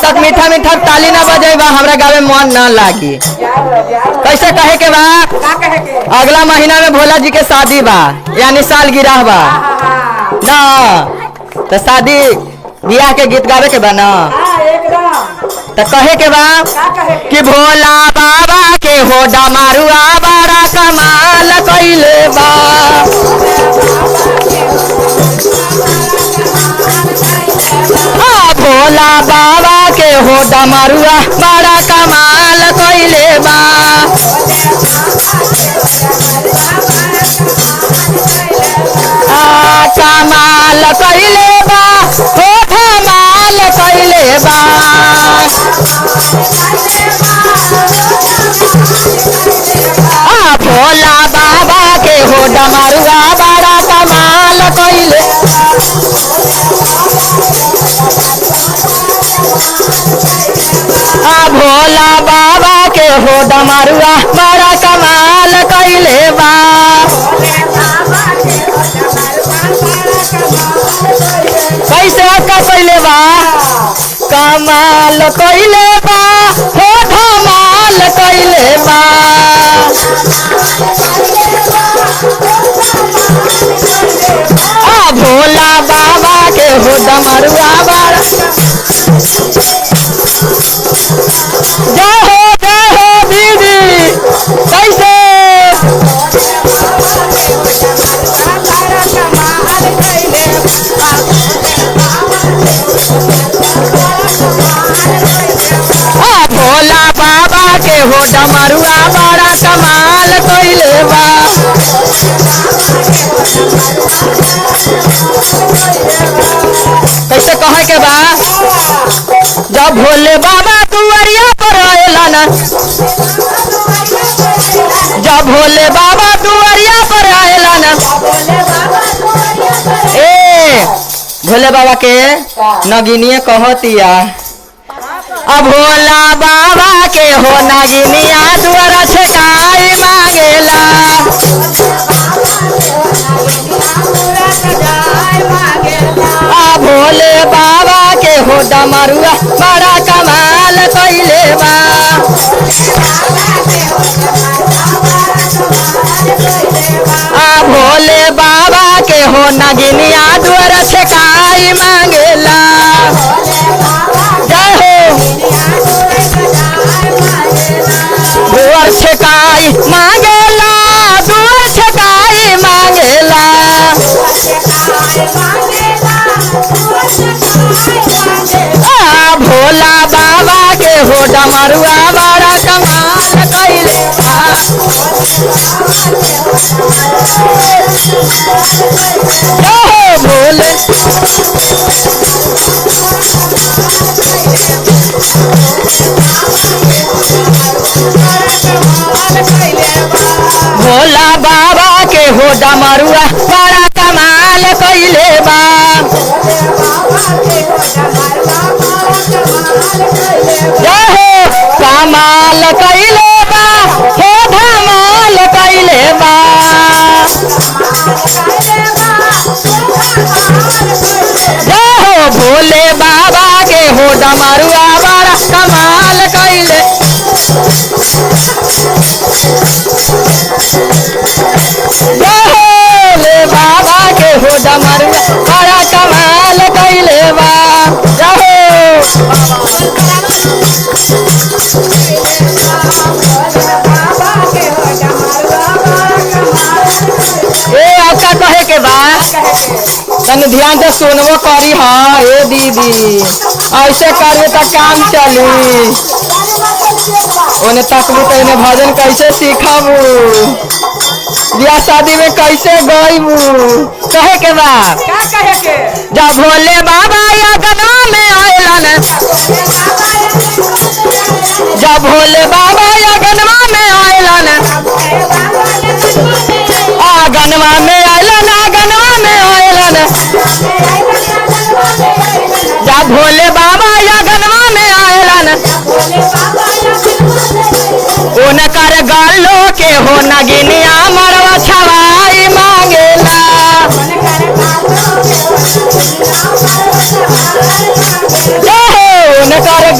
तक मीठा मीठा ताली ना बजेबा हमरा गावे मन ना लागी। कैसे कहे के बा? अगला महीना में भोला जी के शादी बा यानी सालगिरह बा ना, तो शादी बियाह के गीत गावे के बा ना, तो कहे के बा कि भोला बाबा के हो डमरुआ बड़ा कमाल कइले बा। भोला बाबा के हो डमरुआ बड़ा कमाल कइले बा। कमाल कइले बा हो धमाल कइले बा। भोला बाबा के हो डमरुआ बड़ा कमाल कइले। भोला बाबा के हो डमरुआ बड़ा कमाल कइले बा। कैसे का कइले बा? कमाल कइले बा हो धमाल कइले बा। भोला बाबा के हो डमरुआ बड़ा। जय हो दीदी। कैसे भोला बाबा के हो डमरुआ बड़ा कमाल कइले बा। कैसे कहे के बा? जब भोले बाबा दुआरिया पर आएलन, जब भोले बाबा दुआरिया पर आएलन, भोले बाबा के नगिनिया कहतिया भोला बाबा के हो नगिनिया द्वारा छकाई मांगेला। भोले बाबा के हो डमरुआ बड़ा कमाल कइले बा। भोले बाबा के हो नगिनिया द्वारा छकाई मांगेला। जय हो। दुआर छकाई मांगेला, दुआर छकाई मांगेला। भोला बाबा के हो डमरुआ बड़ा कमाल कइले बा। भोले भोला बाबा के हो डमरुआ बड़ा कमाल कइले बा। जय हो। कमाल कइले बा हो धमाल कइले बा। जय हो। भोले बाबा के हो डमरुआ बड़ा कमाल कइले। भोले बाबा के हो डमरुआ बड़ा कमाल कइले बा। आपका कहे के बाद तन ध्यान से सुनबो करी। हाँ ए दीदी ऐसे करिए तो काम चली। ओने तकबू तो इन्हें भजन कैसे सीखबू, बियाह शादी में कैसे गईबू। कहे के बाद जब भोले बाबा यगना में आएलन, जब भोले बाबा यगनवा में आएलन, आगनवा में आएलन, आगनवा में आएलन। जब भोले बाबा यगनवा में आएलन, उनकर गालो के हो नगिनिया मरवा छवाई मांगेला। उनकर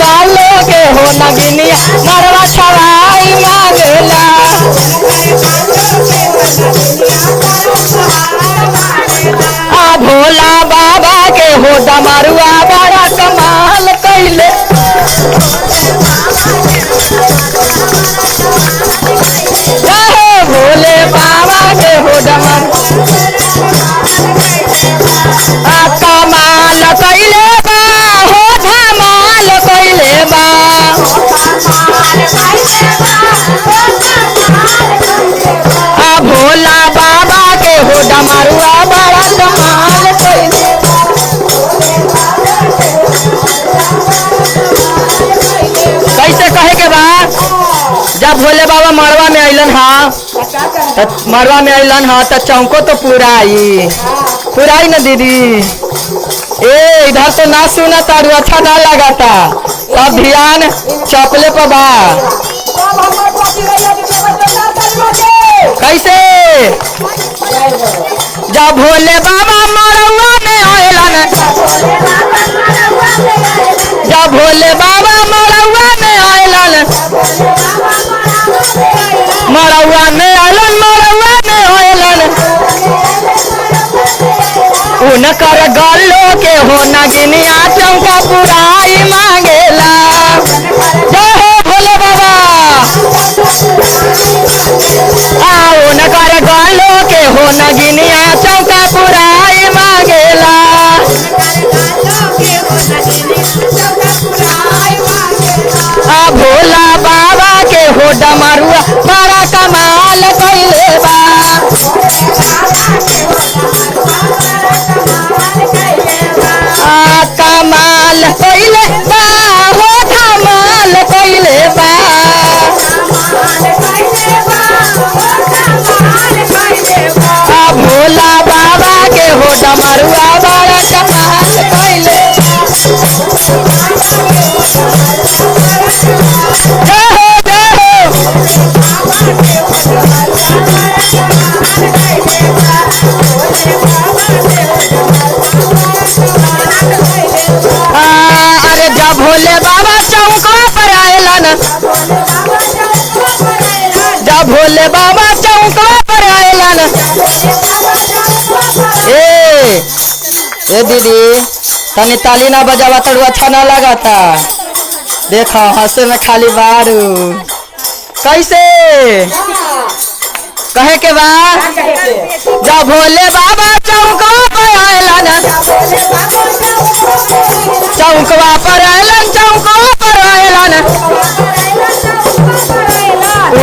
डमरुआ बड़ा कमाल कैले भोले बाबा के हो डमर कमाल कैले बा हो धमाल कैले बा भोला बाबा के हो डमरुआ बड़ा कमाल कैले कैसे कहे के बा जब भोले बाबा मड़वा में अलन हा मड़वा में अलन हा तो चौको तो पुराई न दीदी ए इधर तो ना सुना तारू अच्छा ना लगाता सब ध्यान चपले पर बा कैसे जब भोले बाबा मड़वा में अलन जब भोले बाबा मड़वा में अलन मड़वा में अलन उनकर गलो के हो नगिनिया चौका पुराई मांगेला जय हो भोले बाबा उनकर गलो के हो नगिनिया चौका पुराई मांगेला भोला बाबा के हो डमरुआ बड़ा कमाल कैले बा कमाल कैले बा हो धमाल कैले बा भोला बाबा के हो डमरुआ बड़ा कमाल कैले अरे जब भोले बाबा चौका पर आयलन जब भोले बाबा चौका पर आयलन ए दीदी तनी ताली ना बजावा तो अच्छा ना लगाता देखो हंसे में खाली बारू कैसे कहे के बा जब भोले बाबा चौका पर आयलन चौकवा पर आयलन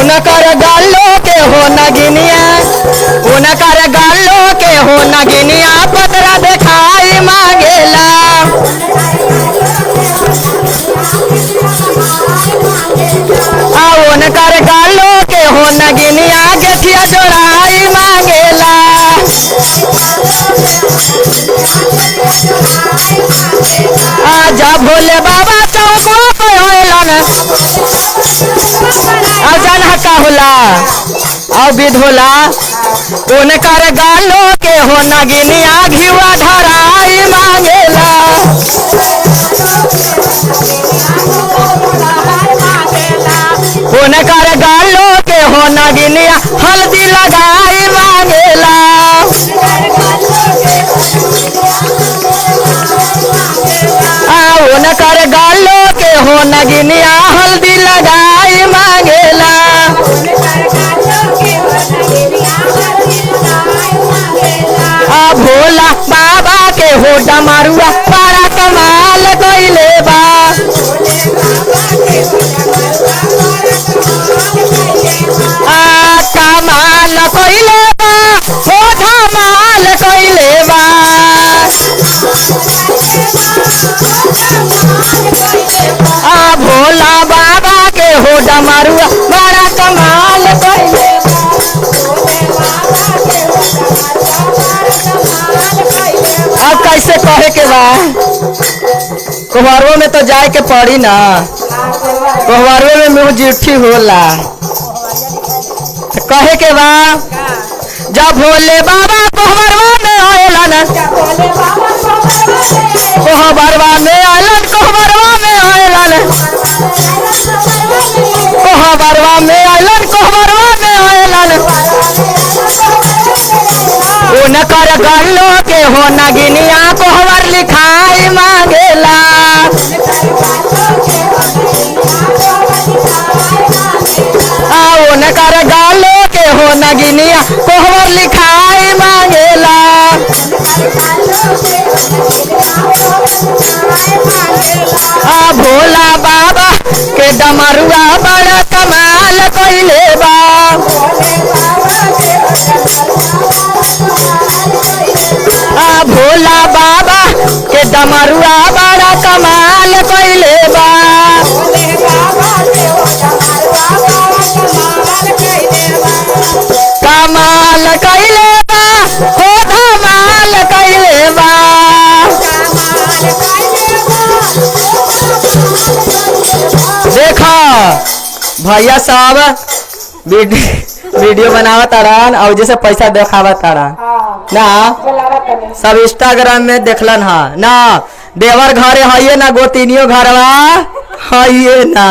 उनकर गालो के हो नगिनिया पतरा देखाई मांगेला उनकर गालो के हो नगिनिया गेठिया जोड़ाई मांगेला जब भोले बाबा चौको पे होलन जान का होला और विध होला उनकर गालो के हो नगिनिया घिवा धराई मांगेला उनकर गालो के हो नगिनिया हल्दी लगाई मांगेला उनकर गालो के हो नगिनिया हल्दी लगाई मांगेला भोला बाबा के हो डमरुआ बड़ा कमाल कैले बा कमाल कैले बा हो धमाल कैले बा भोला बाबा के हो डमरुआ बड़ा कमाल कैले अब कैसे कहे के बा कोहरवो में तो जाए के पड़ी ना कोहरवो में मुँह जिठी होला कहे के बा जब भोले बाबा कोहरवा में आयलन कोहरवा में आयलन कोहरवा में आयलन उनकर गल्लो के हो नगिनिया कोहबर लिखाई मांगेला उनकर गल्लो के हो नगिनिया कोहबर लिखाई मांगेला भोला बाबा के डमरुआ बड़ा कमाल कइले बा भोला बाबा के डमरुआ बड़ा कमाल कइले बा कमाल कइले बा हो धमाल कइले बा देखो भैया साहब वीडियो बनावत तारन और जैसे पैसा देखावत तारन ना सब इंस्टाग्राम में देखलन हा ना देवर घरे है ना गोतिनियो घरवा है ना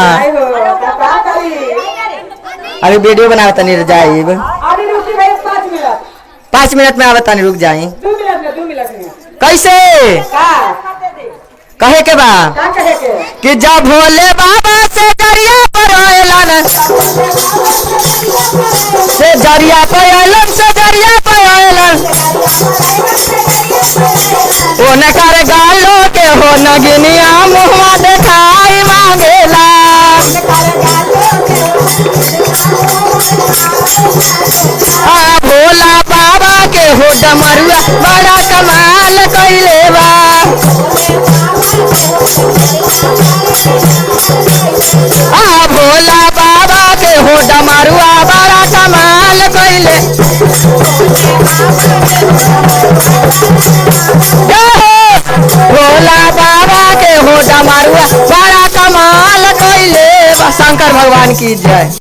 अरे वीडियो बनावत नहीं जाइब 5 मिनट में आवत नहीं रुक जाई 2 मिनट में कैसे कहे के बा कि जब भोले बाबा से जरिया पर आयलन से जरिया पर आयलन से जरिया पर आयलन उनकर गालो के हो नगिनिया मुहवा देखाई मांगेला भोला बाबा के हो डमरुआ बड़ा कमाल कइले बा भोला बाबा के हो डमरुआ बड़ा कमाल कइले भोला बाबा के हो डमरुआ बड़ा कमाल कइले बा। शंकर भगवान की जय।